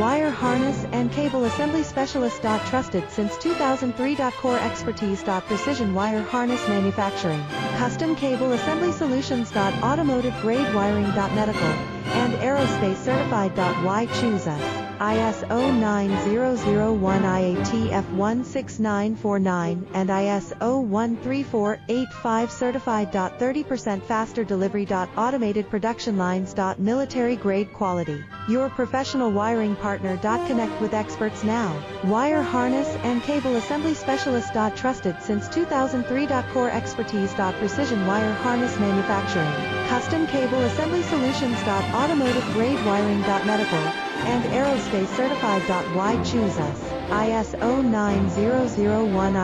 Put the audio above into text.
Wire harness and cable assembly specialist. Trusted since 2003. Core expertise. Precision wire harness manufacturing, custom cable assembly solutions. Automotive grade wiring. Medical and aerospace certified. Why choose us? ISO 9001 IATF 16949 and ISO 13485 certified. 30% faster delivery. Automated production lines. Military grade quality. Your professional wiring partner. Connect with experts now. Wire harness and cable assembly specialist. Trusted since 2003. Core expertise. Precision wire harness manufacturing, custom cable assembly solutions. Automotive grade wiring. Medical and aerospace certified. Why choose us? ISO 9001